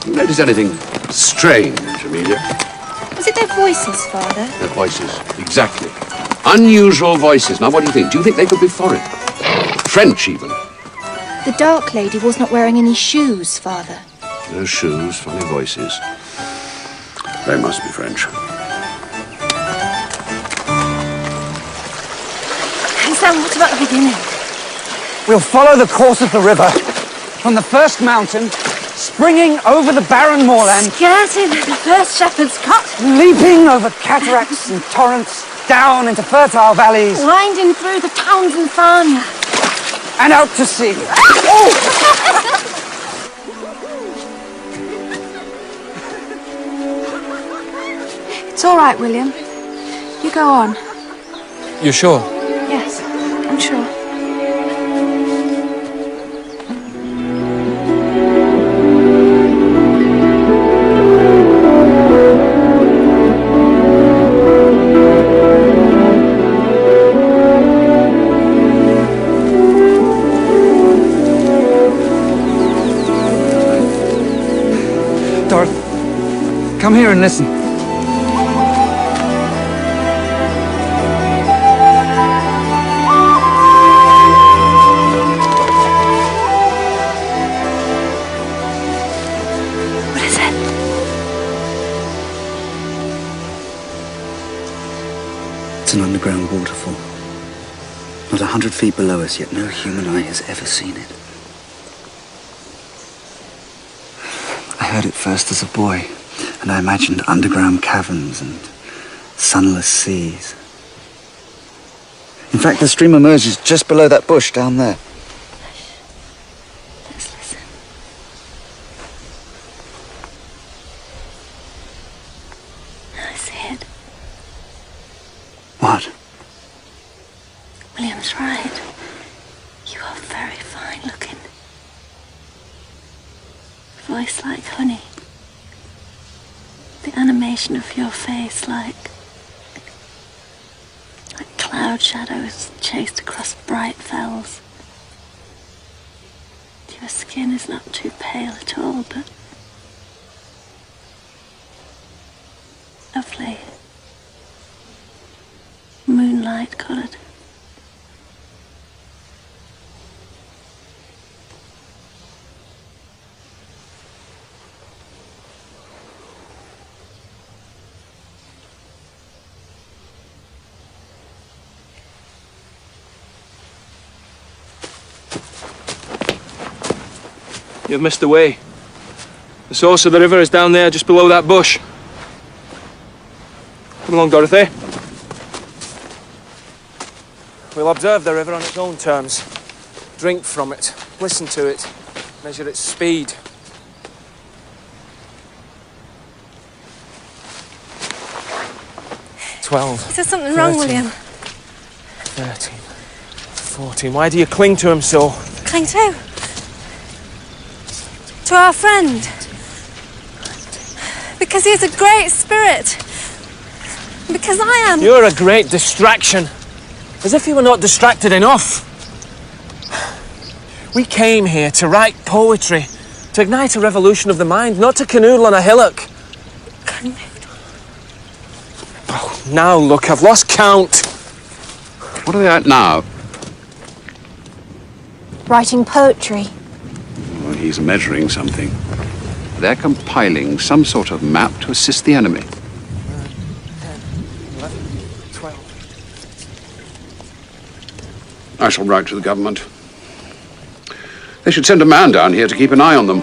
Notice anything strange, Amelia? Was it their voices, Father? Their voices, exactly. Unusual voices. Now, what do you think? Do you think they could be foreign? French, even? The dark lady was not wearing any shoes, Father. No shoes, funny voices. They must be French. Hey, Sam, what about the beginning? We'll follow the course of the river from the first mountain, springing over the barren moorland, Skirting the first shepherd's cut, leaping over cataracts and torrents, down into fertile valleys, winding through the towns and farmyards, and out to sea. It's all right, William. You go on. You're sure? Yes, I'm sure. Dorothy, come here and listen. What is it? It's an underground waterfall. Not 100 feet below us, yet no human eye has ever seen it. I heard it first as a boy, and I imagined underground caverns and sunless seas. In fact, the stream emerges just below that bush down there. Let's listen. I see it. What? William's right. You are very fine looking. Voice like honey. The animation of your face like cloud shadows chased across bright fells. Your skin is not too pale at all, but lovely. Moonlight coloured. You've missed the way. The source of the river is down there, just below that bush. Come along, Dorothy. We'll observe the river on its own terms. Drink from it, listen to it, measure its speed. "12. Is there something wrong, 13, William? 13, 14. Why do you cling to him so? Cling to? To our friend. Because he is a great spirit. Because I am. You're a great distraction. As if you were not distracted enough. We came here to write poetry, to ignite a revolution of the mind, not to canoodle on a hillock. Oh, now look, I've lost count. What are they at now? Writing poetry. Well, he's measuring something. They're compiling some sort of map to assist the enemy. 10, 11, 12. I shall write to the government. They should send a man down here to keep an eye on them.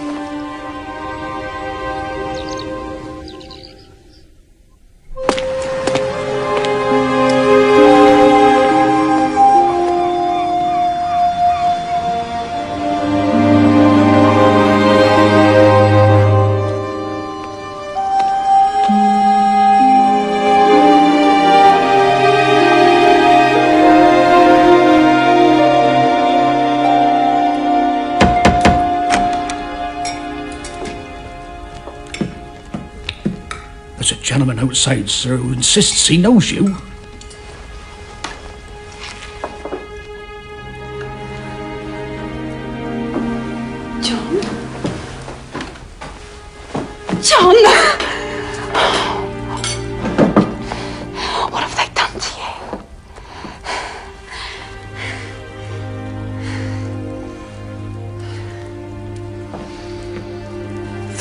There's a gentleman outside, sir, who insists he knows you.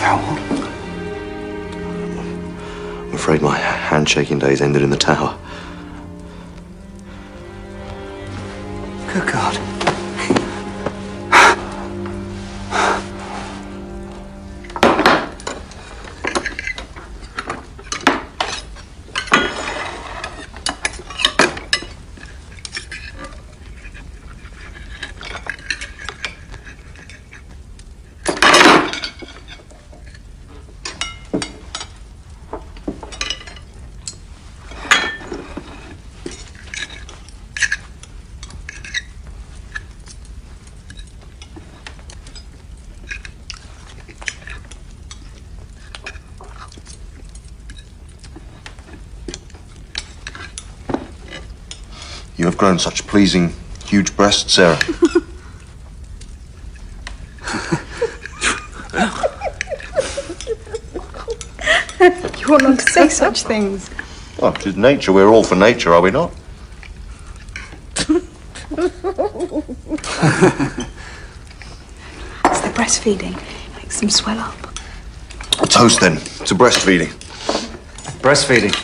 Now what? I'm afraid my handshaking days ended in the tower. Good God. You have grown such pleasing, huge breasts, Sarah. You ought not to say such things. Oh, it is nature. We're all for nature, are we not? It's the breastfeeding. Makes them swell up. A toast, then, to breastfeeding. Breastfeeding.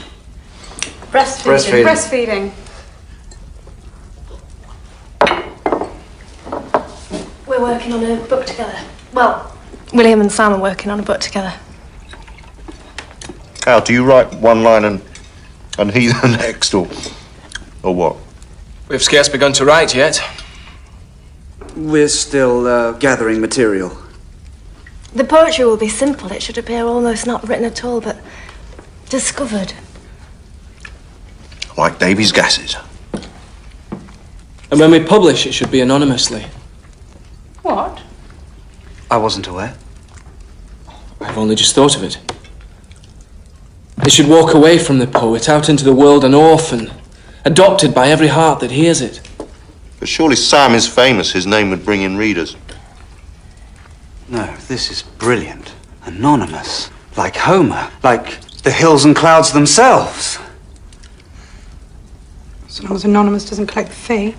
Breastfeeding. Breastfeeding. Breastfeeding. We're working on a book together. Well, William and Sam are working on a book together. How, do you write one line and he the next, or what? We've scarce begun to write yet. We're still gathering material. The poetry will be simple. It should appear almost not written at all, but discovered. Like Davy's gases. And when we publish, it should be anonymously. What? I wasn't aware. I've only just thought of it. They should walk away from the poet, out into the world an orphan, adopted by every heart that hears it. But surely Sam is famous. His name would bring in readers. No, this is brilliant. Anonymous. Like Homer. Like the hills and clouds themselves. So long as Anonymous doesn't collect the fee.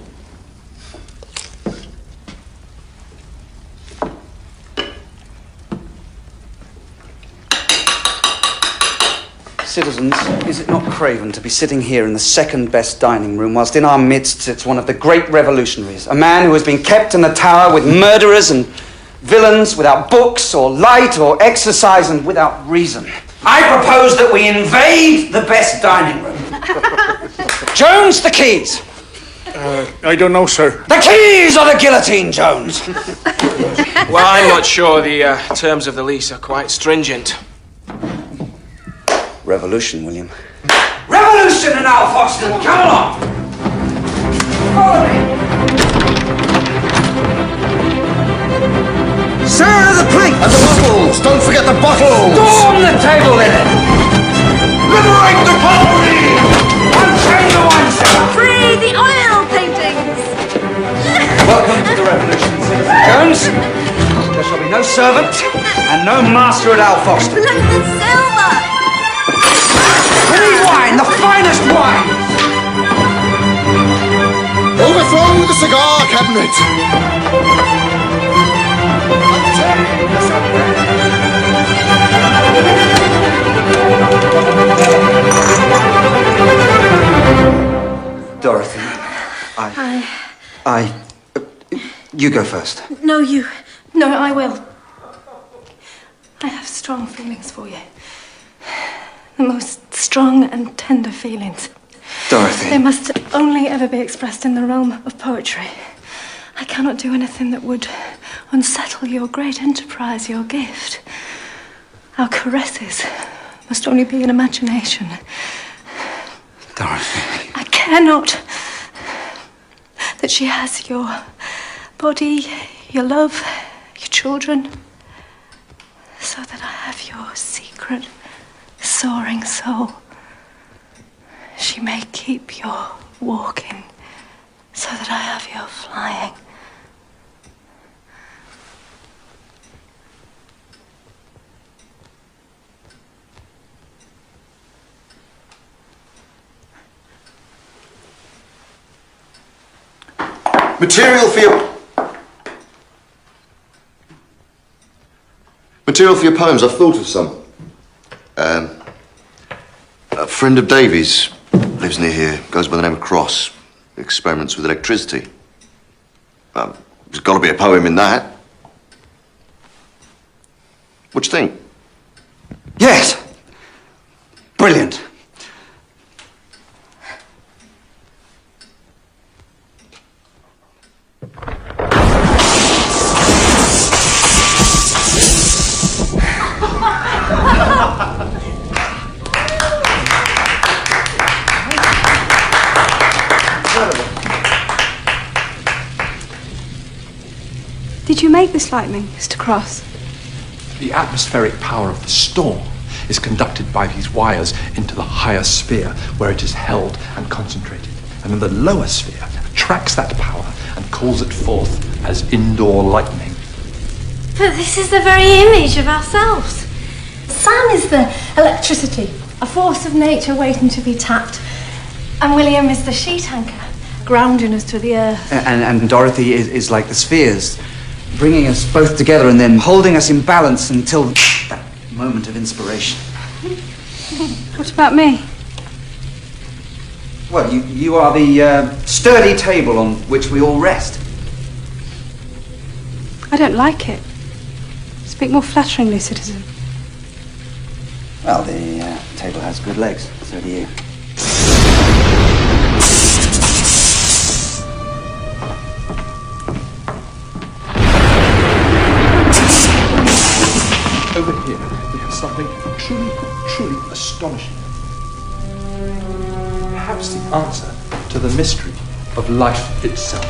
Citizens, is it not craven to be sitting here in the second best dining room whilst in our midst sits one of the great revolutionaries, a man who has been kept in the tower with murderers and villains, without books or light or exercise and without reason? I propose that we invade the best dining room. Jones, the keys. I don't know, sir. The keys or the guillotine, Jones. Well, I'm not sure. The terms of the lease are quite stringent. Revolution, William. Revolution in Alfoxden! Come along! Follow me! Sarah, the plate! And the bottles! Don't forget the bottles! Storm the table linen! Liberate the poverty! Unchain the wine cellar! Free the oil paintings! Welcome to the revolution, Citizen Jones. There shall be no servant and no master at Alfoxden. Look at the silver! Free wine, the finest wine! Overthrow the cigar cabinet! Dorothy, you go first. No, you. No, I will. I have strong feelings for you. The most strong and tender feelings. Dorothy. They must only ever be expressed in the realm of poetry. I cannot do anything that would unsettle your great enterprise, your gift. Our caresses must only be in imagination. Dorothy. I care not that she has your body, your love, your children, so that I have your secret, soaring soul. She may keep your walking, so that I have your flying. Material for your poems, I've thought of some. A friend of Davy's lives near here, goes by the name of Cross, experiments with electricity. There's got to be a poem in that. What do you think? Yes. Brilliant. Did you make this lightning, Mr. Cross? The atmospheric power of the storm is conducted by these wires into the higher sphere, where it is held and concentrated. And then the lower sphere attracts that power and calls it forth as indoor lightning. But this is the very image of ourselves. Sam is the electricity, a force of nature waiting to be tapped. And William is the sheet anchor, grounding us to the earth. And Dorothy is like the spheres, bringing us both together and then holding us in balance until that moment of inspiration. What about me? Well, you are the sturdy table on which we all rest. I don't like it. Speak more flatteringly, citizen. Well, the table has good legs, so do you. Over here, we have something truly astonishing. Perhaps the answer to the mystery of life itself.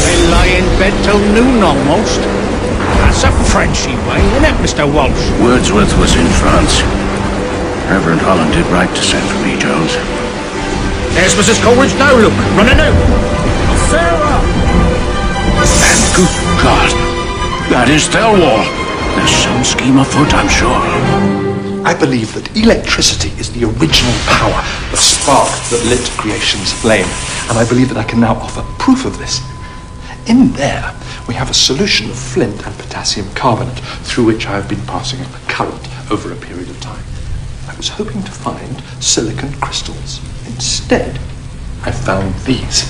They lie in bed till noon almost. That's a Frenchy way, isn't it, Mr. Walsh? Wordsworth was in France. Reverend Holland did right to send for me, Jones. There's Mrs. Coleridge now, look, running out. Sarah! And good God, that is Thelwall. There's some scheme afoot, I'm sure. I believe that electricity is the original power, the spark that lit creation's flame, and I believe that I can now offer proof of this. In there, we have a solution of flint and potassium carbonate through which I have been passing a current over a period of time. I was hoping to find silicon crystals. Instead, I found these.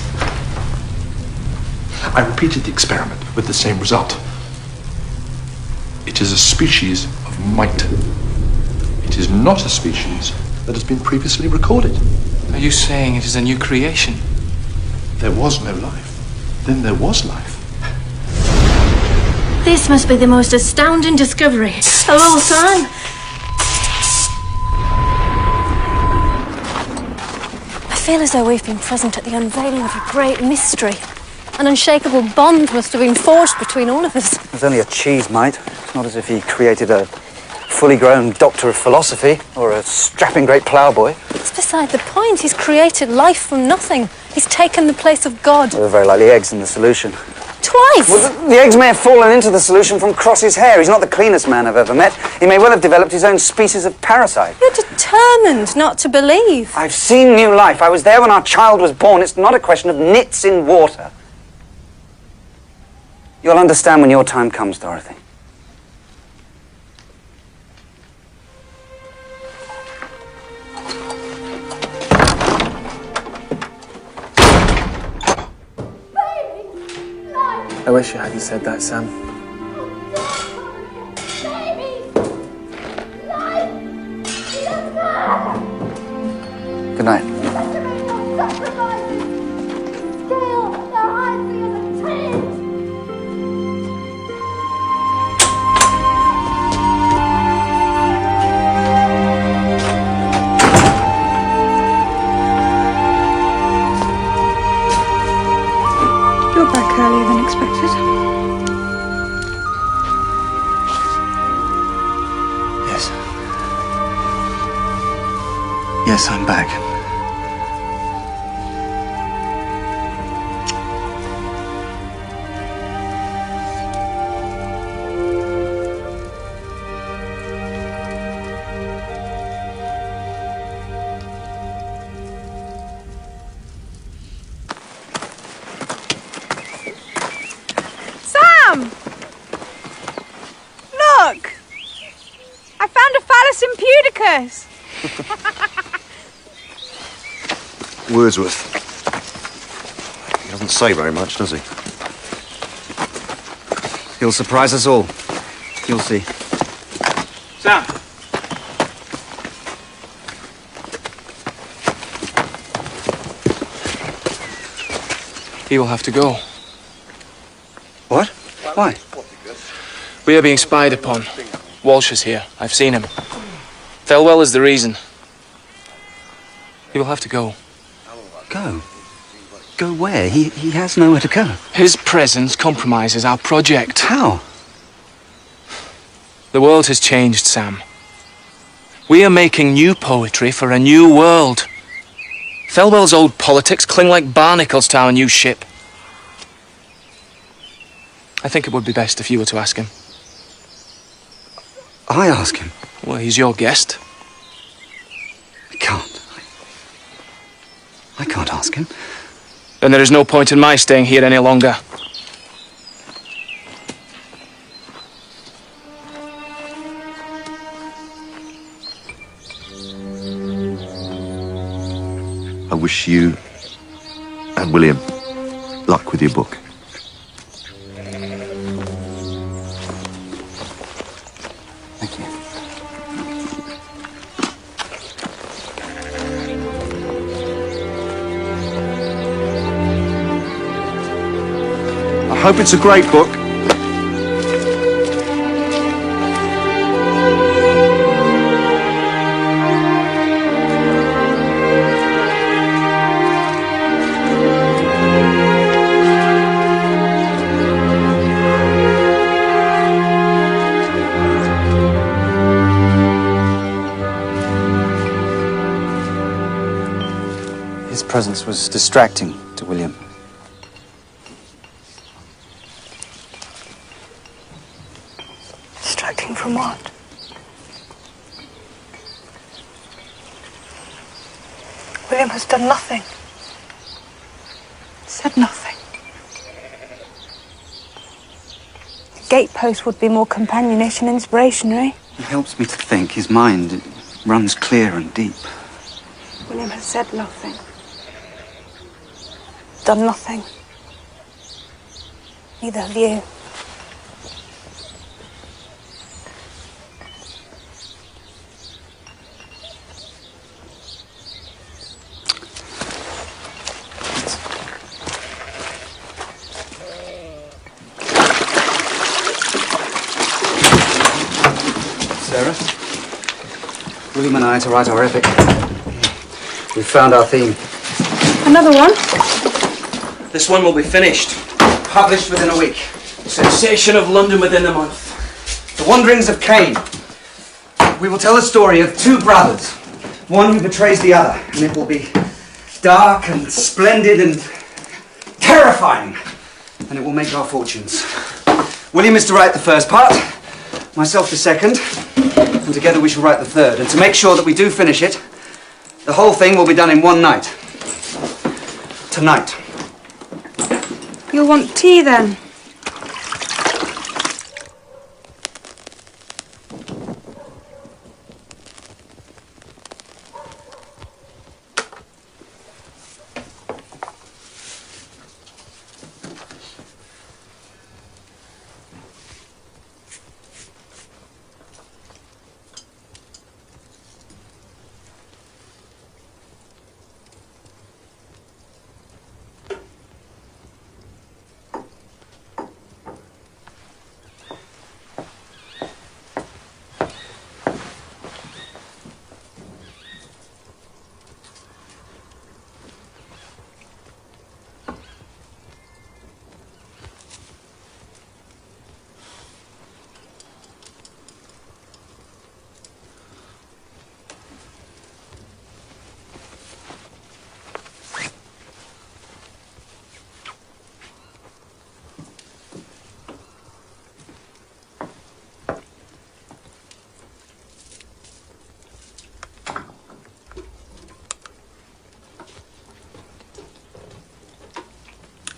I repeated the experiment with the same result. It is a species of mite. It is not a species that has been previously recorded. Are you saying it is a new creation? There was no life. Then there was life. This must be the most astounding discovery of all time. I feel as though we've been present at the unveiling of a great mystery. An unshakable bond must have been forged between all of us. There's only a cheese, mate. It's not as if he created a fully grown doctor of philosophy or a strapping great ploughboy. It's beside the point. He's created life from nothing. He's taken the place of God. There were very likely eggs in the solution. Twice! Well, the eggs may have fallen into the solution from Cross's hair. He's not the cleanest man I've ever met. He may well have developed his own species of parasite. You're determined not to believe. I've seen new life. I was there when our child was born. It's not a question of nits in water. You'll understand when your time comes, Dorothy. I wish you hadn't said that, Sam. Good night. You're back earlier than expected. Yes. Yes, I'm back. Marcus! Wordsworth. He doesn't say very much, does he? He'll surprise us all. You'll see. Sam! He will have to go. What? Why? We are being spied upon. Walsh is here. I've seen him. Thelwell is the reason. He will have to go. Go? Go where? He has nowhere to go. His presence compromises our project. How? The world has changed, Sam. We are making new poetry for a new world. Thelwell's old politics cling like barnacles to our new ship. I think it would be best if you were to ask him. I ask him? Well, he's your guest. I can't. I can't ask him. Then there is no point in my staying here any longer. I wish you and William luck with your book. Thank you. I hope it's a great book. His presence was distracting to William. Distracting from what? William has done nothing. Said nothing. The gatepost would be more companionish and inspirational. He helps me to think. His mind runs clear and deep. William has said nothing. Done nothing. Neither have you. Sarah, William and I to write our epic. We found our theme. Another one? This one will be finished. Published within a week. Sensation of London within a month. The Wanderings of Cain. We will tell the story of two brothers. One who betrays the other. And it will be dark and splendid and terrifying. And it will make our fortunes. William is to write the first part. Myself the second. And together we shall write the third. And to make sure that we do finish it, the whole thing will be done in one night. Tonight. You'll want tea then?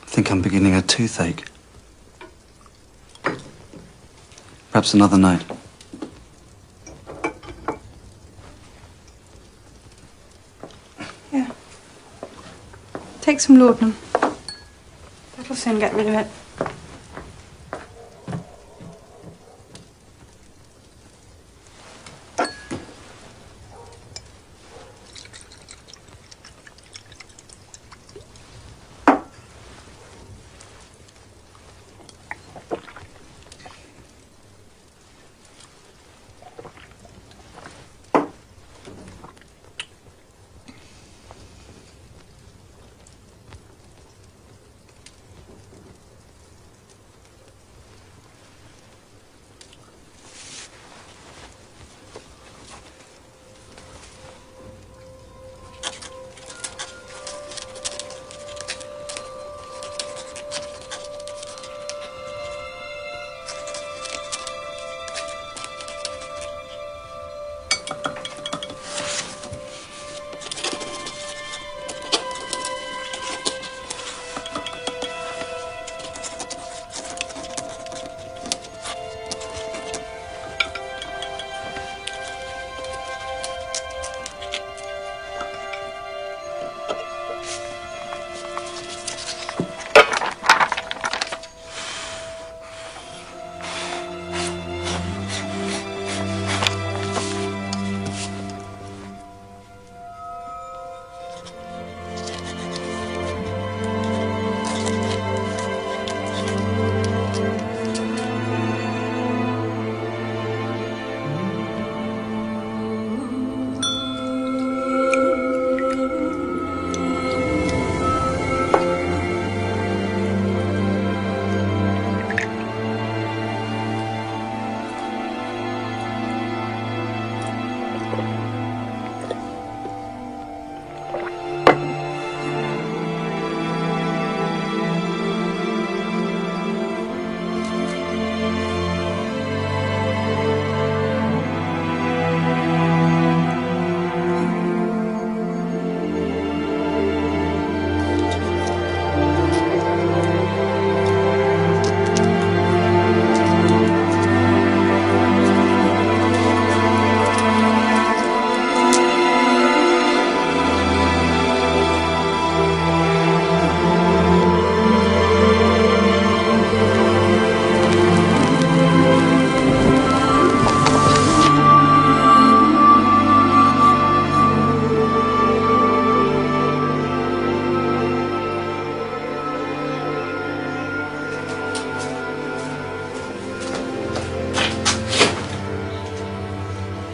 I think I'm beginning a toothache. Perhaps another night. take some laudanum. That'll soon get rid of it.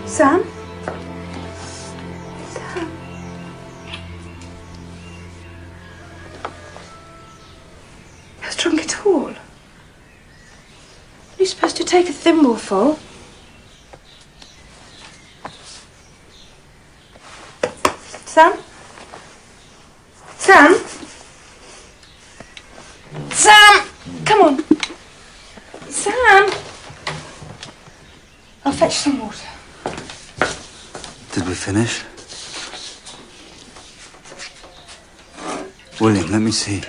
Sam? Sam? Has drunk it all? Are you supposed to take a thimbleful? Sam? Sam? Sam! Come on. Sam! I'll fetch some water. Did we finish? William, let me see.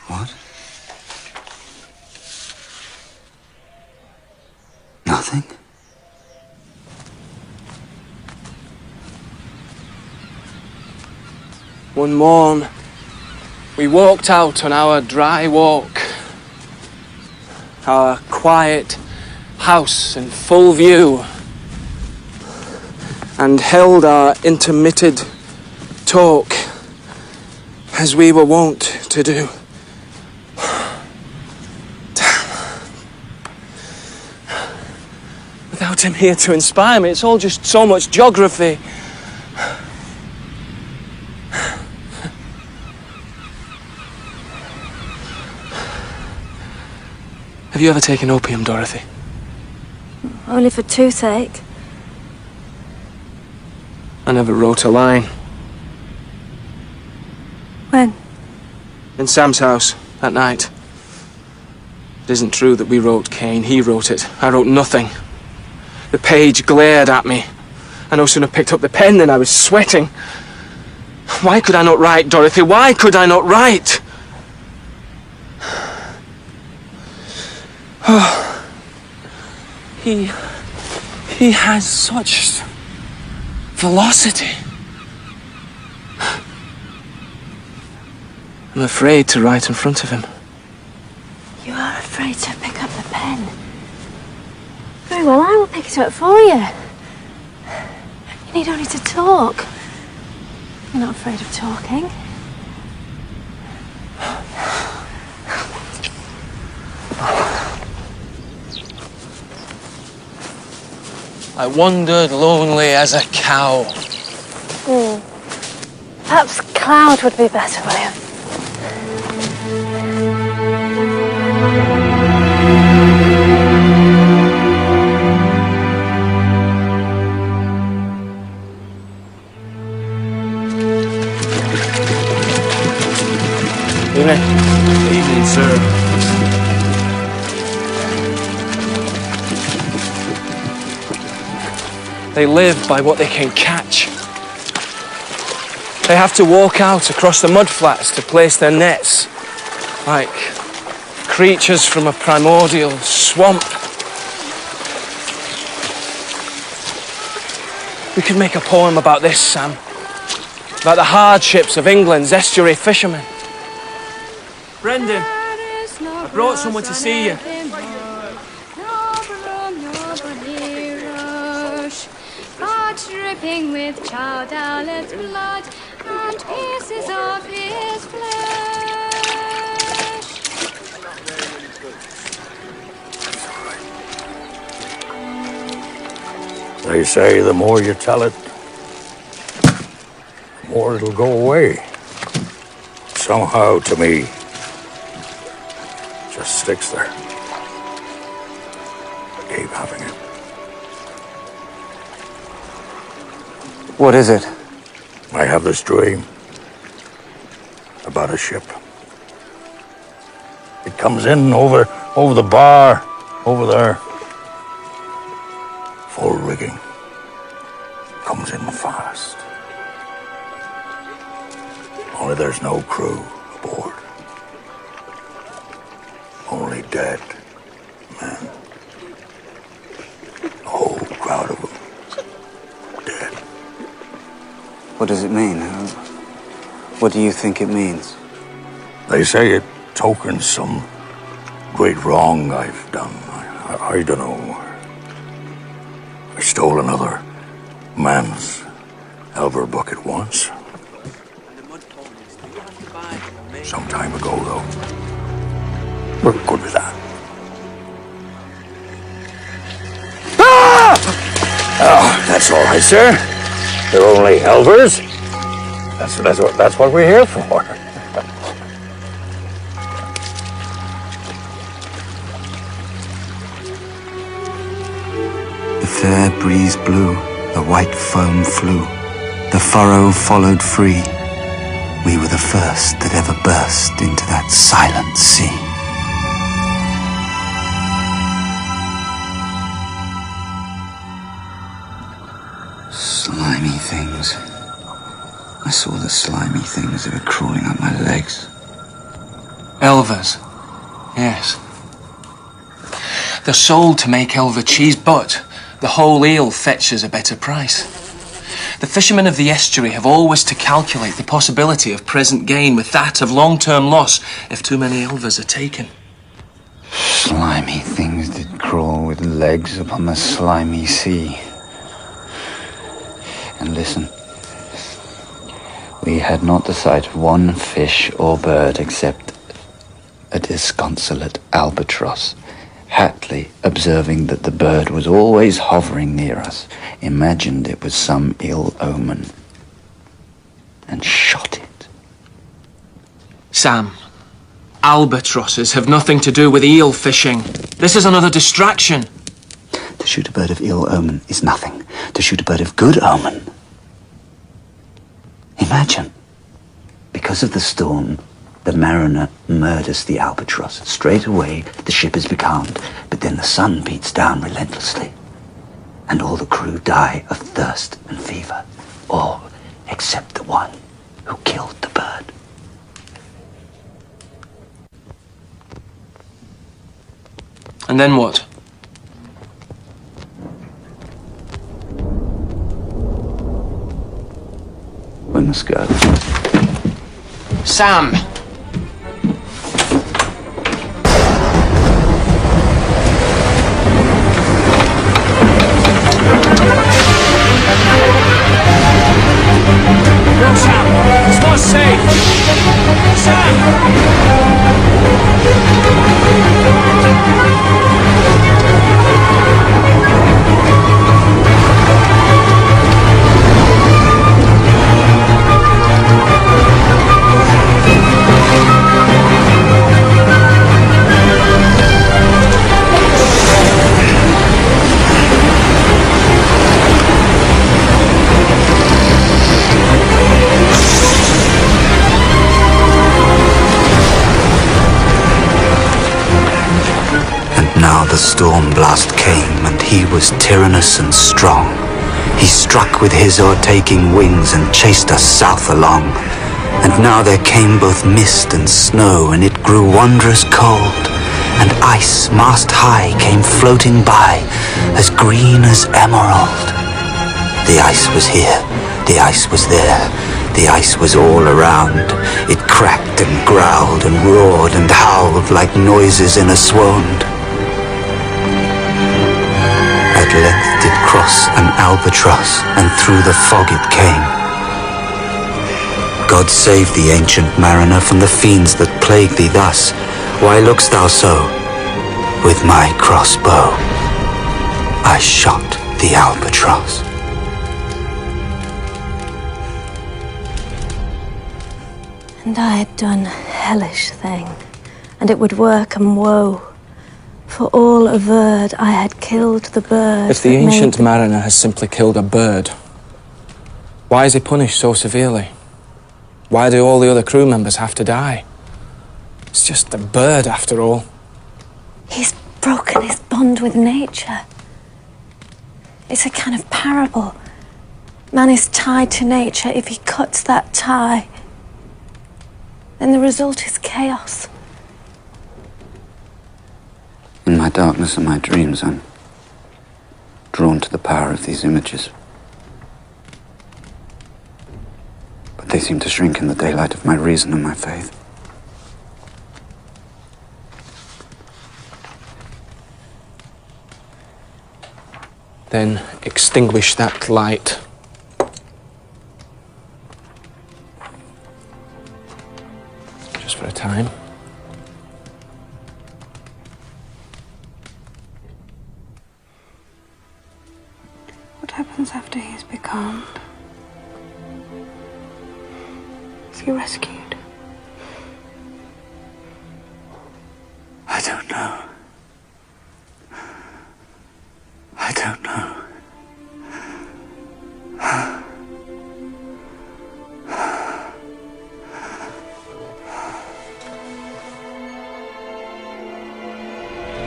What? Nothing? One morn, we walked out on our dry walk. Our quiet house in full view, and held our intermitted talk as we were wont to do. Damn. Without him here to inspire me, it's all just so much geography. Have you ever taken opium, Dorothy? Only for toothache. I never wrote a line. When? In Sam's house, that night. It isn't true that we wrote Cain. He wrote it. I wrote nothing. The page glared at me. I no sooner picked up the pen than I was sweating. Why could I not write, Dorothy? Why could I not write? He has such velocity. I'm afraid to write in front of him. You are afraid to pick up the pen. Very well, I will pick it up for you. You need only to talk. You're not afraid of talking. I wandered lonely as a cow. Perhaps cloud would be better, William. Evening. Evening, sir. They live by what they can catch. They have to walk out across the mud flats to place their nets, like creatures from a primordial swamp. We could make a poem about this, Sam. About the hardships of England's estuary fishermen. Brendan, I brought someone to see you. Dripping with Chowdowlet's blood and pieces of his flesh. They say the more you tell it, the more it'll go away. Somehow, to me, it just sticks there. I keep having it. What is it? I have this dream about a ship. It comes in over the bar, over there. Full rigging. Comes in fast. Only there's no crew aboard. Only dead men. A whole crowd of them. Dead. What does it mean? What do you think it means? They say it tokens some great wrong I've done. I don't know. I stole another man's elver bucket once. Some time ago, though. We're good with that. Ah! Oh, that's all right, sir. They're only elvers. That's what we're here for. The fair breeze blew, the white foam flew, the furrow followed free. We were the first that ever burst into that silent sea. Slimy things. I saw the slimy things that were crawling up my legs. Elvers, yes. They're sold to make elver cheese, but the whole eel fetches a better price. The fishermen of the estuary have always to calculate the possibility of present gain with that of long-term loss if too many elvers are taken. Slimy things did crawl with legs upon the slimy sea. And listen, we had not the sight of one fish or bird except a disconsolate albatross. Hatley, observing that the bird was always hovering near us, imagined it was some ill omen and shot it. Sam, albatrosses have nothing to do with eel fishing. This is another distraction. To shoot a bird of ill omen is nothing. To shoot a bird of good omen. Imagine, because of the storm, the mariner murders the albatross. Straight away, the ship is becalmed, but then the sun beats down relentlessly, and all the crew die of thirst and fever, all except the one who killed the bird. And then what? must go. Sam! No, Sam! It's not safe! Sam! Now the storm blast came, and he was tyrannous and strong. He struck with his o'ertaking wings and chased us south along. And now there came both mist and snow, and it grew wondrous cold. And ice, mast high, came floating by, as green as emerald. The ice was here, the ice was there, the ice was all around. It cracked and growled and roared and howled like noises in a swound. At length did cross an albatross, and through the fog it came. God save the ancient mariner from the fiends that plague thee thus. Why look'st thou so? With my crossbow I shot the albatross. And I had done a hellish thing, and it would work and woe. For all averred, I had killed the bird. If the ancient mariner has simply killed a bird, why is he punished so severely? Why do all the other crew members have to die? It's just a bird, after all. He's broken his bond with nature. It's a kind of parable. Man is tied to nature. If he cuts that tie, then the result is chaos. In my darkness and my dreams, I'm drawn to the power of these images. But they seem to shrink in the daylight of my reason and my faith. Then extinguish that light. Just for a time. What happens after he's becalmed? Is he rescued? I don't know. I don't know.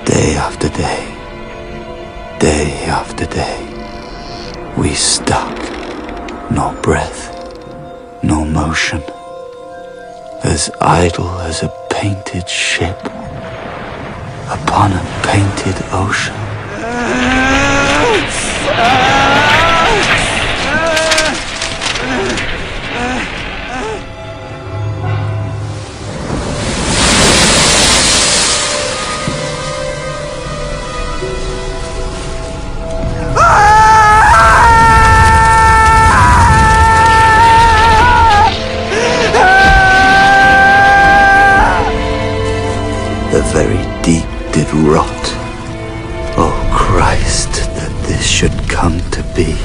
Day after day, day after day, we stuck, nor breath, nor motion, as idle as a painted ship upon a painted ocean. The very deep did rot. Oh Christ, that this should come to be.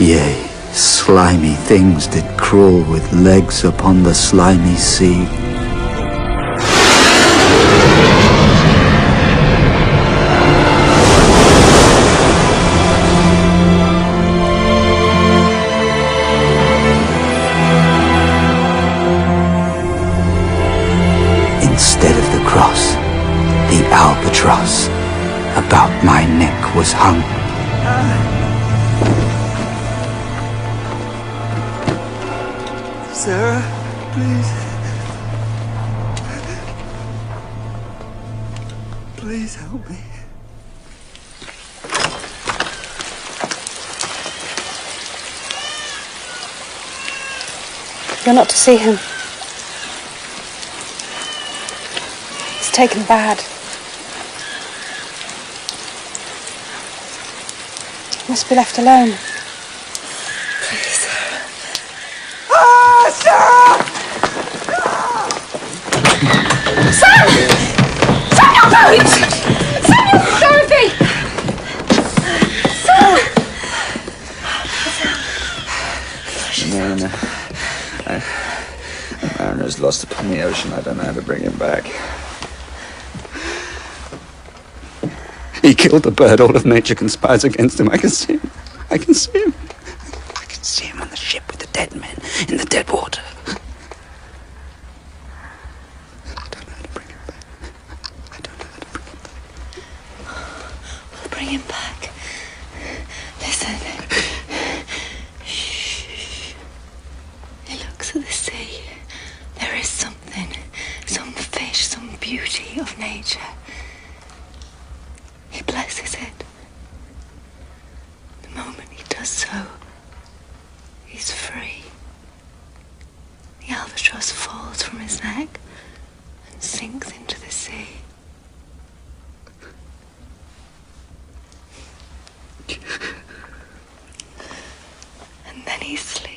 Yea, slimy things did crawl with legs upon the slimy sea. Instead of the cross, the albatross about my neck was hung. Sarah, please. Please help me. You're not to see him. He's taken bad. He must be left alone. Please. Ah, Sarah! Sam! Sam, your boat! Sam, Dorothy! Sam! Mariner. The mariner's lost upon the ocean. I don't know how to bring him back. He killed the bird. All of nature conspires against him. I can see him. I can see him. I can see him on the ship with the dead men in the dead water. I don't know how to bring him back. I don't know how to bring him back. We'll bring him back. Listen. Shh. He looks at the sea. There is something, some fish, some beauty of nature. He blesses it. The moment he does so, he's free. The albatross falls from his neck and sinks into the sea. And then he sleeps.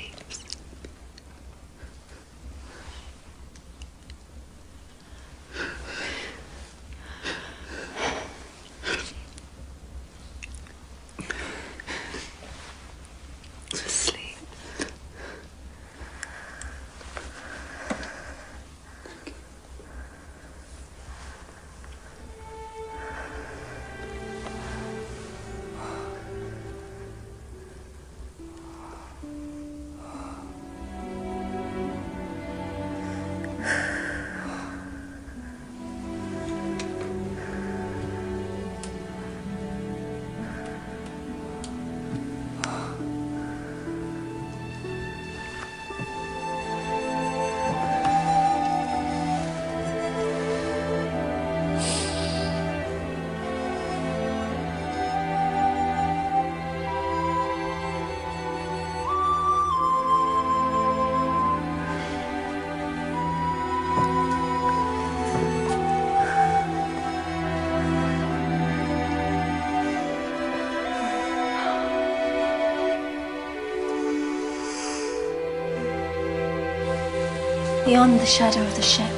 Beyond the shadow of the ship,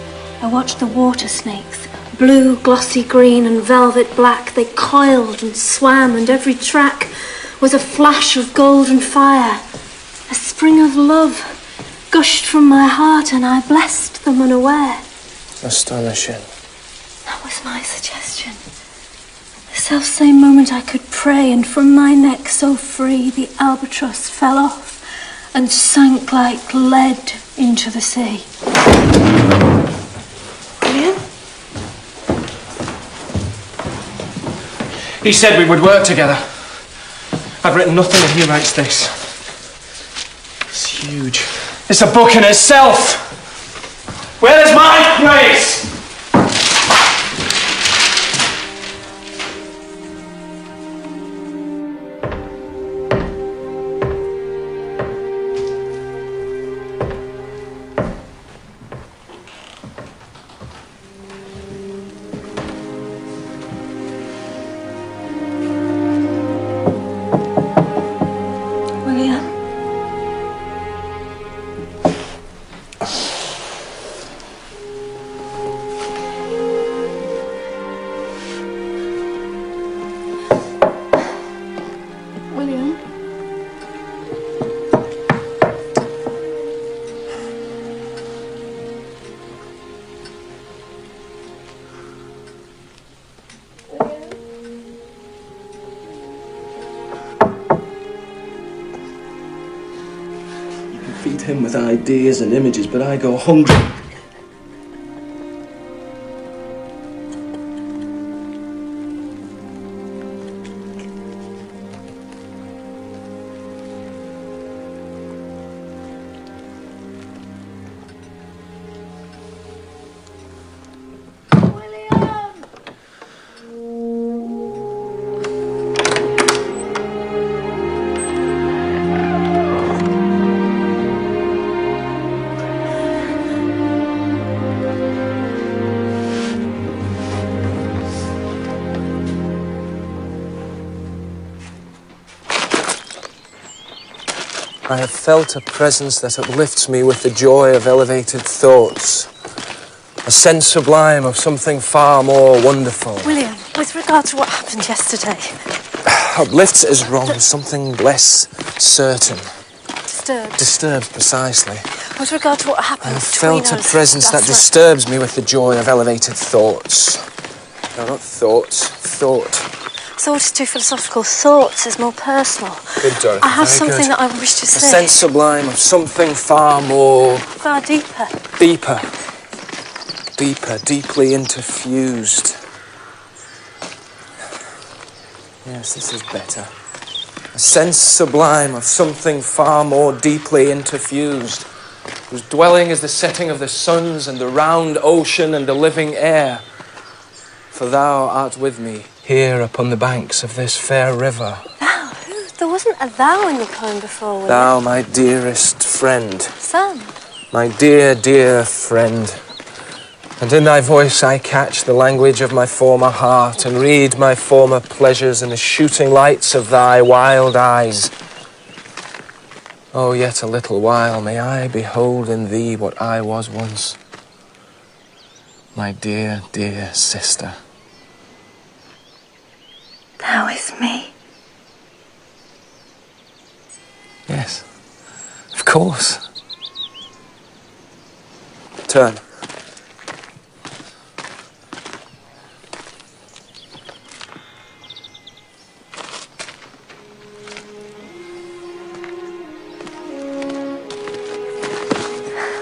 I watched the water snakes, blue, glossy green and velvet black. They coiled and swam, and every track was a flash of golden fire. A spring of love gushed from my heart, and I blessed them unaware. Astonishing. That was my suggestion. The self-same moment I could pray, and from my neck so free the albatross fell off and sank like lead into the sea. William? He said we would work together. I've written nothing and he writes this. It's huge. It's a book in itself. Where's my place? Feed him with ideas and images, but I go hungry. I have felt a presence that uplifts me with the joy of elevated thoughts. A sense sublime of something far more wonderful. William, with regard to what happened yesterday. Uplifts is wrong, something less certain. Disturbed. Disturbed, precisely. With regard to what happened I have between felt a us presence that last disturbs me with the joy of elevated thoughts. No, not thoughts, thought. Thought is too philosophical. Thoughts is more personal. Good, Dorothy. I have very something good. that I wish to A say. sense sublime of something far more... Far deeper. Deeper. Deeper, deeply interfused. Yes, this is better. A sense sublime of something far more deeply interfused, whose dwelling is the setting of the suns and the round ocean and the living air. For thou art with me here upon the banks of this fair river. Thou? Who? There wasn't a thou in the poem before, William. Thou, my dearest friend. Sam. My dear, dear friend. And in thy voice I catch the language of my former heart and read my former pleasures in the shooting lights of thy wild eyes. Oh, yet a little while may I behold in thee what I was once. My dear, dear sister. Thou is me. Yes, of course. Turn.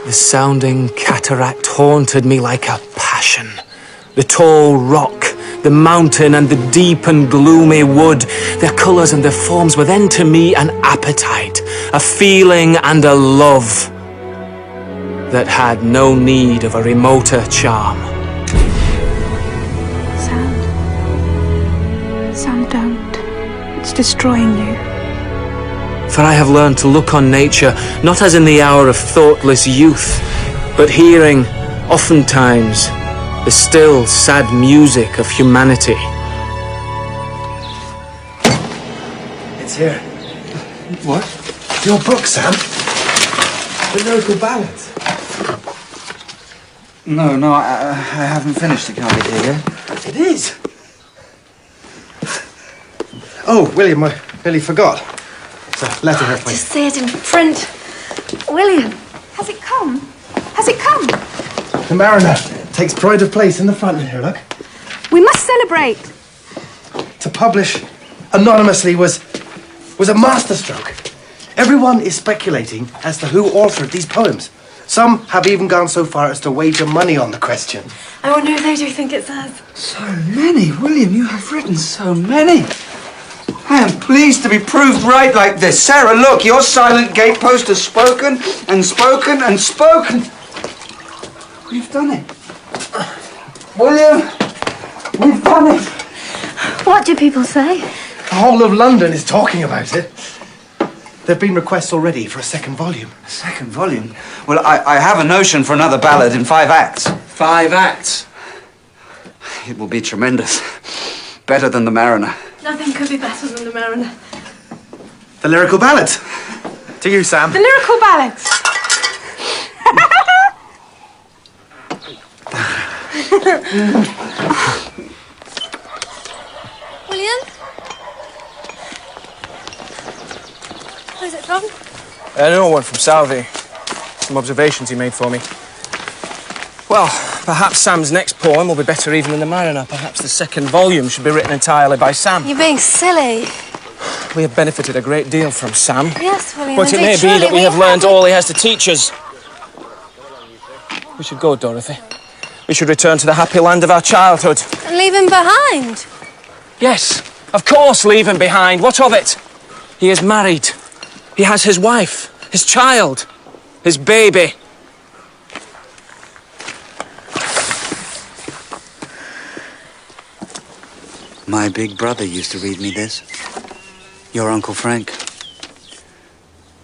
The sounding cataract haunted me like a passion. The tall rock, the mountain and the deep and gloomy wood, their colours and their forms were then to me an appetite, a feeling and a love that had no need of a remoter charm. Sam, don't. It's destroying you. For I have learned to look on nature not as in the hour of thoughtless youth, but hearing, oftentimes, the still, sad music of humanity. It's here. What? Your book, Sam? The lyrical ballads. No, I haven't finished it, can't be here. It is. Oh, William, I nearly forgot. It's a letter here for you. Just see it in print. William, has it come? Has it come? The Mariner takes pride of place in the front here, look. We must celebrate. To publish anonymously was a masterstroke. Everyone is speculating as to who authored these poems. Some have even gone so far as to wager money on the question. I wonder if they do think it's us. So many, William, you have written so many. I am pleased to be proved right like this. Sarah, look, your silent gatepost has spoken and spoken and spoken. We've done it. William, we've done it. What do people say? The whole of London is talking about it. There have been requests already for a second volume. A second volume? Well, I have a notion for another ballad in 5 acts. 5 acts? It will be tremendous. Better than The Mariner. Nothing could be better than The Mariner. The lyrical ballads. To you, Sam. The lyrical ballads. William? Where's it from? No one from Salvi. Some observations he made for me. Well, perhaps Sam's next poem will be better even than The Mariner. Perhaps the second volume should be written entirely by Sam. You're being silly. We have benefited a great deal from Sam. Yes, William. But it may be that we have learned all he has to teach us. We should go, Dorothy. We should return to the happy land of our childhood. And leave him behind. Yes, of course, leave him behind. What of it? He is married. He has his wife, his child, his baby. My big brother used to read me this. Your Uncle Frank.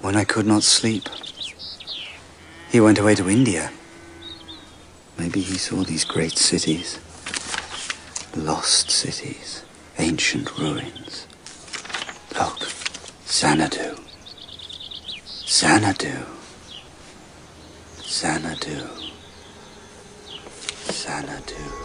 When I could not sleep. He went away to India. Maybe he saw these great cities. Lost cities. Ancient ruins. Look, Xanadu. Xanadu. Xanadu. Xanadu.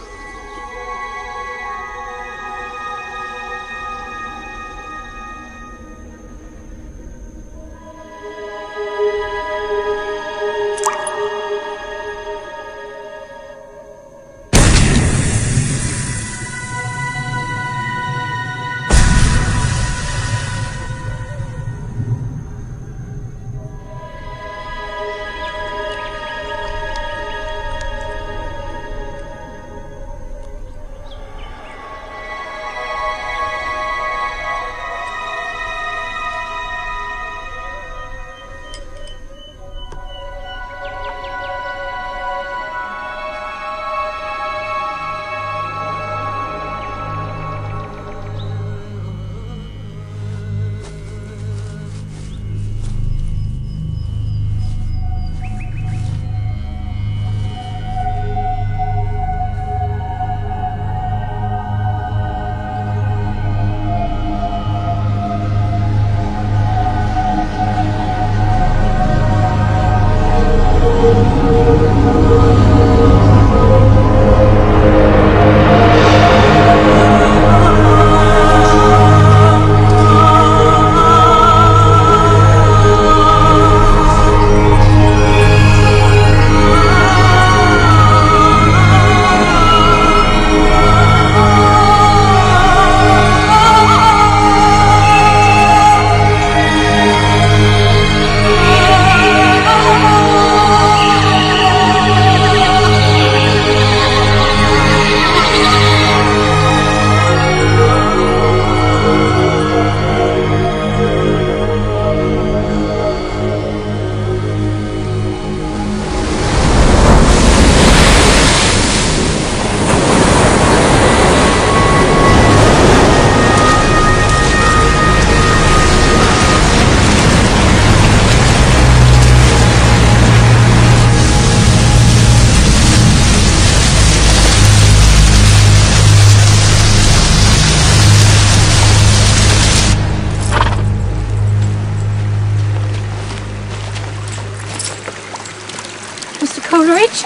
Coleridge?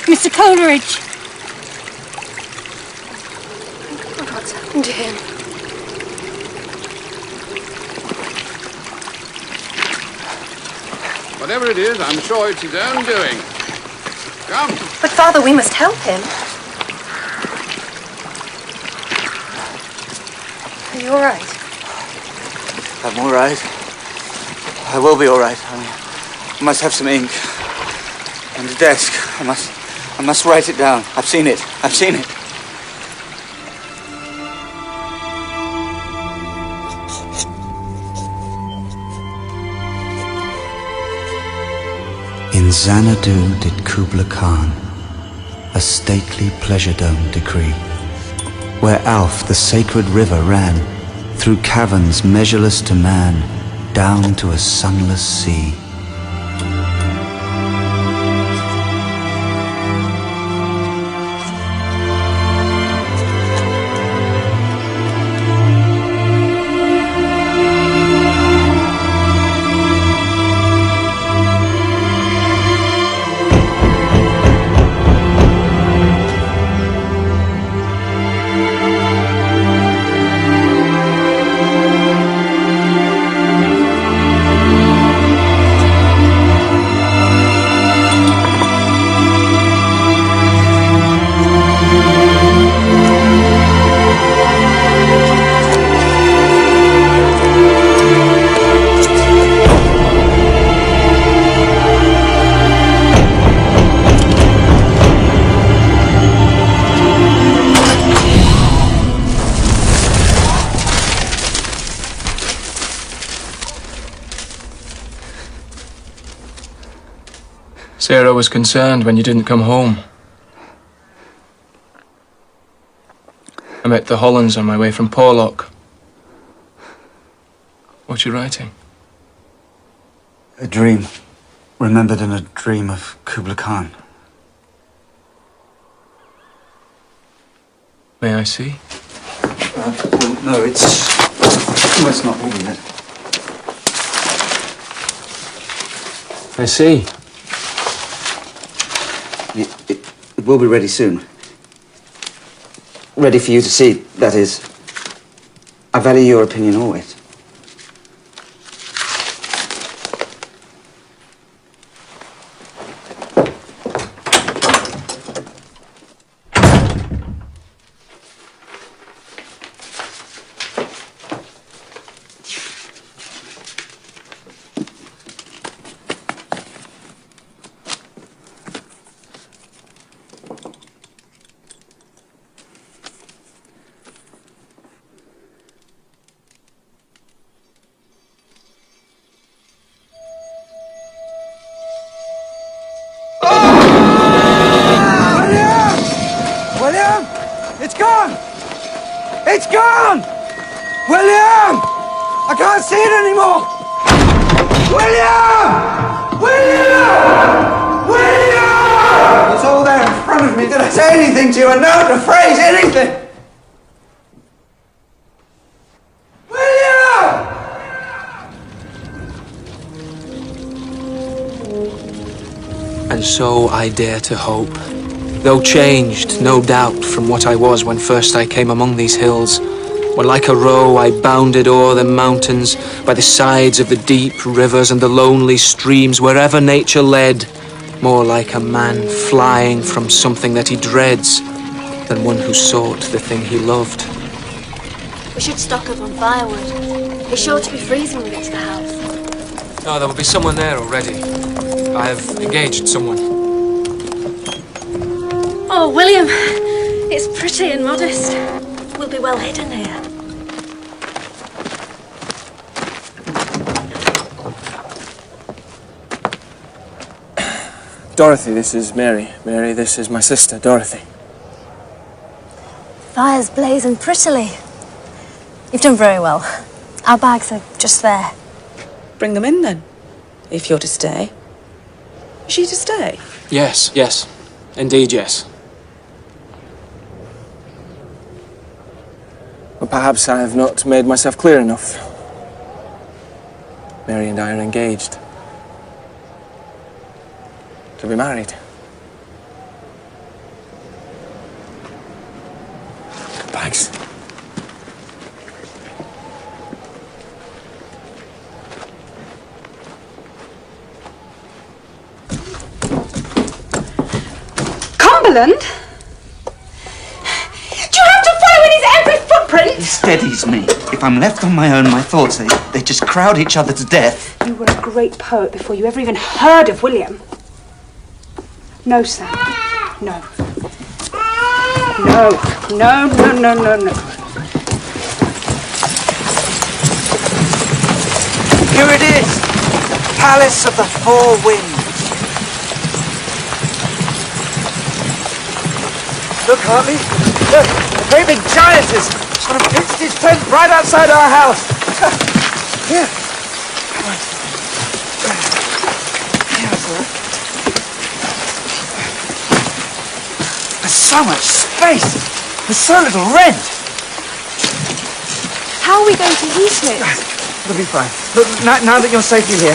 Mr. Coleridge! God, what's happened to him? Whatever it is, I'm sure it's his own doing. Come. But, Father, we must help him. Are you all right? I'm all right. I will be all right. I must have some ink. And a desk. I must write it down. I've seen it. I've seen it. In Xanadu did Kubla Khan a stately pleasure dome decree, where Alf the sacred river ran through caverns measureless to man, down to a sunless sea. Sarah was concerned when you didn't come home. I met the Hollands on my way from Porlock. What you writing? A dream. Remembered in a dream of Kubla Khan. May I see? Well, no, it's... Well, it's not reading it. I see. It will be ready soon. Ready for you to see, that is. I value your opinion always. William! It's gone! It's gone! William! I can't see it anymore! William! William! William! It's all there in front of me. Did I say anything to you? A note, a phrase, anything? And so I dare to hope, though changed, no doubt, from what I was when first I came among these hills, when like a roe I bounded o'er the mountains, by the sides of the deep rivers and the lonely streams, wherever nature led, more like a man flying from something that he dreads, than one who sought the thing he loved. We should stock up on firewood. It's sure to be freezing when we get to the house. No, there will be someone there already. I have engaged someone. Oh, William, it's pretty and modest. We'll be well hidden here. Dorothy, this is Mary. Mary, this is my sister, Dorothy. Fire's blazing prettily. You've done very well. Our bags are just there. Bring them in then, if you're to stay. Is she to stay? Yes, yes. Indeed, yes. Well, perhaps I have not made myself clear enough. Mary and I are engaged. To be married. Bags. Cumberland? Do you have to follow in his every footprint? He steadies me. If I'm left on my own, my thoughts, they just crowd each other to death. You were a great poet before you ever even heard of William. No, Sam. No. No. No, no, no, no, no. Here it is! Palace of the Four Winds. Look, Hartley. Look, a great big giant has sort of pitched his tent right outside our house. Here. There's so much space. There's so little rent. How are we going to heat it? It'll be fine. Look, now that you're safely here,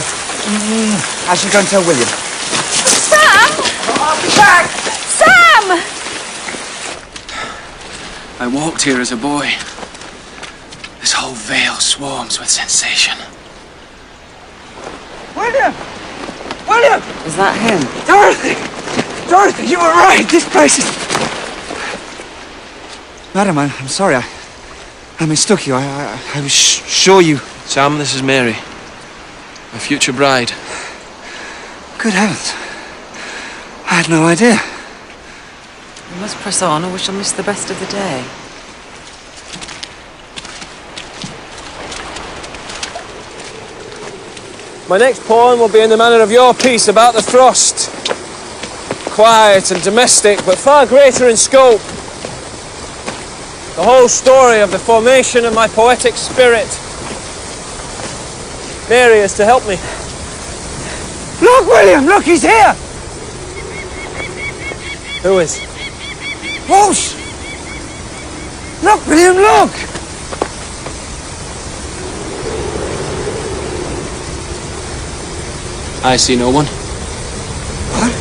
I shall go and tell William. Sam! I'll be back! Sam! I walked here as a boy. This whole vale swarms with sensation. William! William! Is that him? Dorothy! Dorothy, you were right. This place is... Madam, I'm sorry. I mistook you. I was sure you... Sam, this is Mary. My future bride. Good heavens. I had no idea. We must press on or we shall miss the best of the day. My next poem will be in the manner of your piece about the thrust. Quiet and domestic, but far greater in scope. The whole story of the formation of my poetic spirit. Mary is to help me. Look, William, look, he's here! Who is? Walsh! Look, William, look! I see no one. What?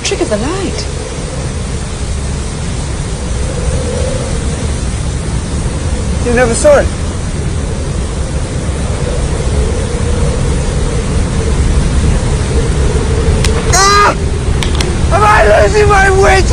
Trick of the light. You never saw it? Ah! Am I losing my wit?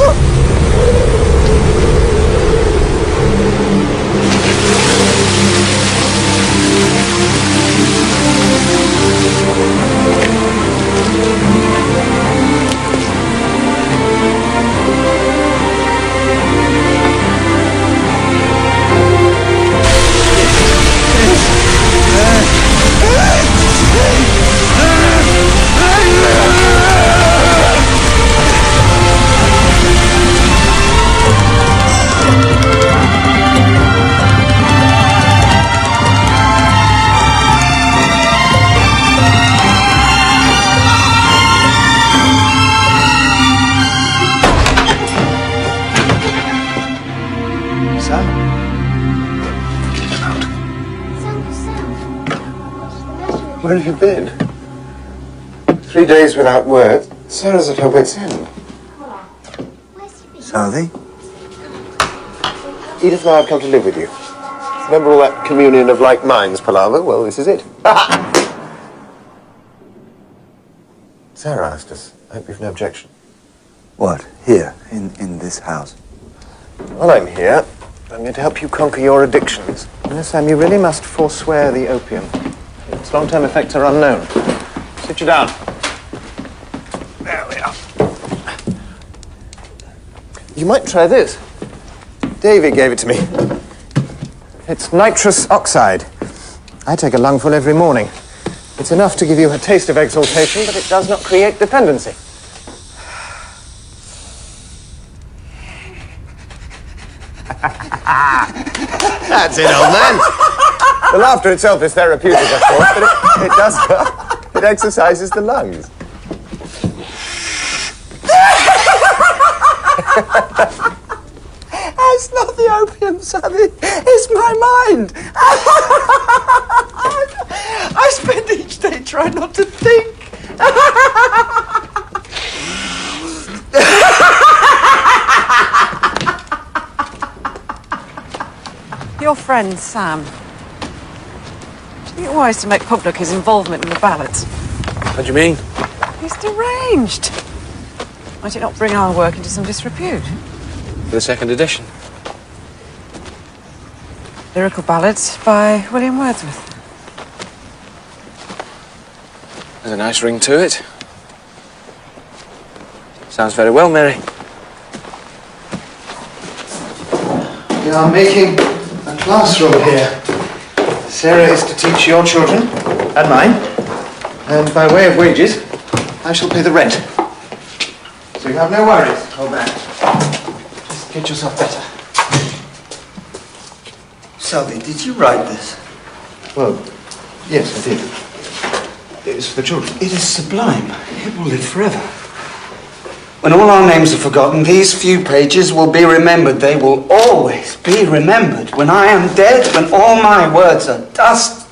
Where have you been? 3 days without word. Sarah's at her wit's end. Southey? Edith and I have come to live with you. Remember all that communion of like minds palaver? Well, this is it. Sarah asked us. I hope you've no objection. What? Here, in this house? Well, I'm here. I'm going to help you conquer your addictions. Miss Sam, you really must forswear the opium. Its long-term effects are unknown. Sit you down. There we are. You might try this. Davy gave it to me. It's nitrous oxide. I take a lungful every morning. It's enough to give you a taste of exaltation, but it does not create dependency. That's it, old man. The laughter itself is therapeutic, of course, but it does. It exercises the lungs. It's not the opium, Sonny. It's my mind. I spend each day trying not to think. Your friend, Sam. Do you think it wise to make public his involvement in the ballots? What do you mean? He's deranged. Might it not bring our work into some disrepute? For the second edition. Lyrical ballads by William Wordsworth. There's a nice ring to it. Sounds very well, Mary. We are making a classroom here. Sarah is to teach your children and mine, and by way of wages, I shall pay the rent. So you have no worries, old man. Just get yourself better. Southey, did you write this? Well, yes, I did. It's for the children. It is sublime. It will live forever. When all our names are forgotten, these few pages will be remembered. They will always be remembered. When I am dead, when all my words are dust.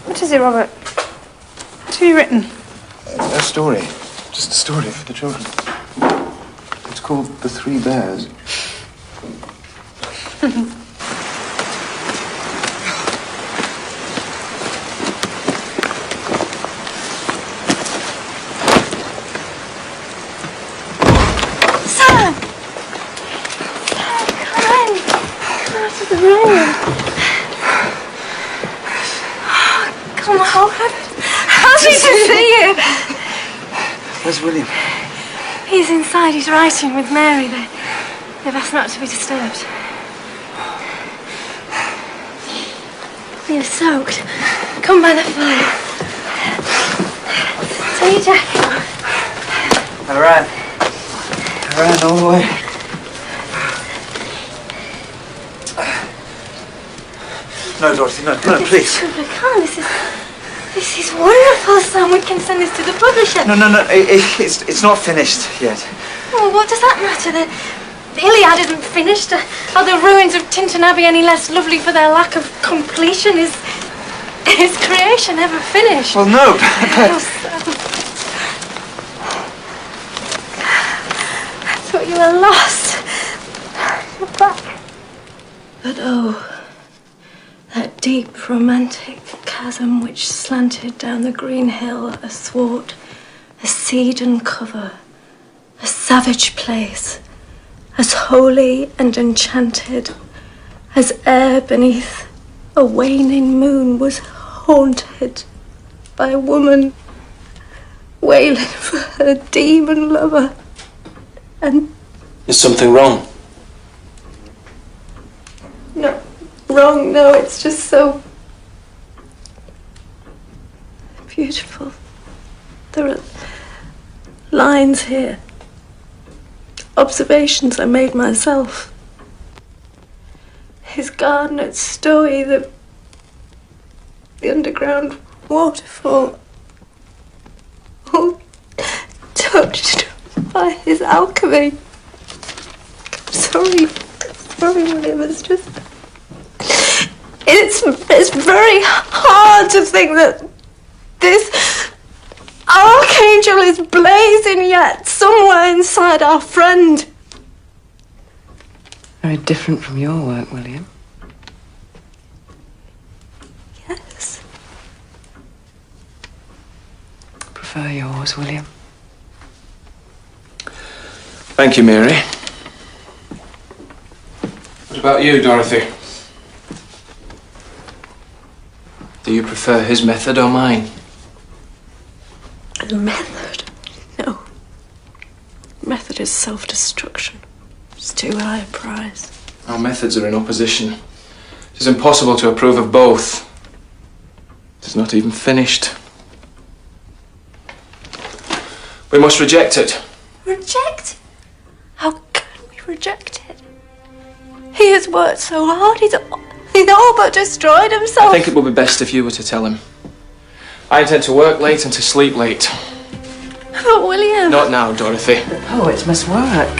What is it, Robert? What have you written? A story. Just a story for the children. It's called The Three Bears. Sam! Come on! Come out of the room. Oh, come on, happy to see you. Where's William? He's inside. He's writing with Mary. They've asked not to be disturbed. You're soaked. Come by the fire. Take your jacket off. I ran all the way. No, Dorothy, no, please. Kubla, come. This is wonderful, Sam. We can send this to the publisher. No, it's not finished yet. Well, what does that matter? Iliad isn't finished. Are the ruins of Tintern Abbey any less lovely for their lack of completion? Is creation ever finished? Well, no. I thought you were lost. You're back. But oh, that deep romantic chasm which slanted down the green hill athwart a cedarn cover, a savage place, as holy and enchanted as air beneath a waning moon was haunted by a woman wailing for her demon lover. And is something wrong? no, wrong, no, it's just so beautiful. There are lines here, observations I made myself. His garden at Stowey, the underground waterfall, all touched by his alchemy. I'm sorry, William, it's just... It's very hard to think that this archangel is blazing yet somewhere inside our friend. Very different from your work, William. Yes. Prefer yours, William. Thank you, Mary. What about you, Dorothy? Do you prefer his method or mine? The method? No. Method is self-destruction. It's too high a price. Our methods are in opposition. It is impossible to approve of both. It is not even finished. We must reject it. Reject? How can we reject it? He has worked so hard, he's all but destroyed himself. I think it would be best if you were to tell him. I intend to work late and to sleep late. But William... Not now, Dorothy. The poets must work.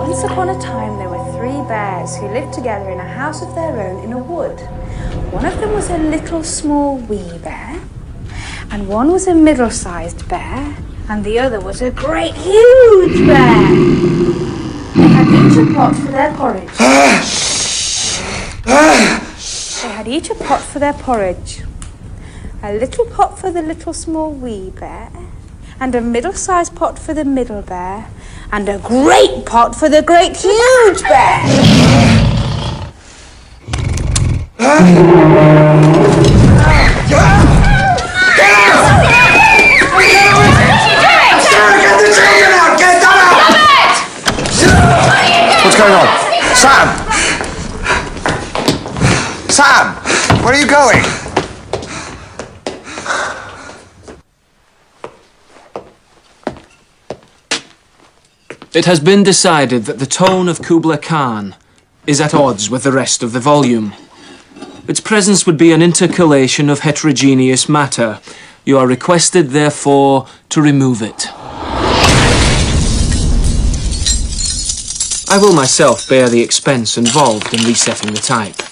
Once upon a time there were 3 bears who lived together in a house of their own in a wood. One of them was a little small wee bear, and one was a middle-sized bear, and the other was a great huge bear. They had each a pot for their porridge. They had each a pot for their porridge. A little pot for the little small wee bear, and a middle-sized pot for the middle bear, and a great pot for the great huge bear. What's going on? Sam! Sam! Where are you going? It has been decided that the tone of Kubla Khan is at odds with the rest of the volume. Its presence would be an intercalation of heterogeneous matter. You are requested, therefore, to remove it. I will myself bear the expense involved in resetting the type.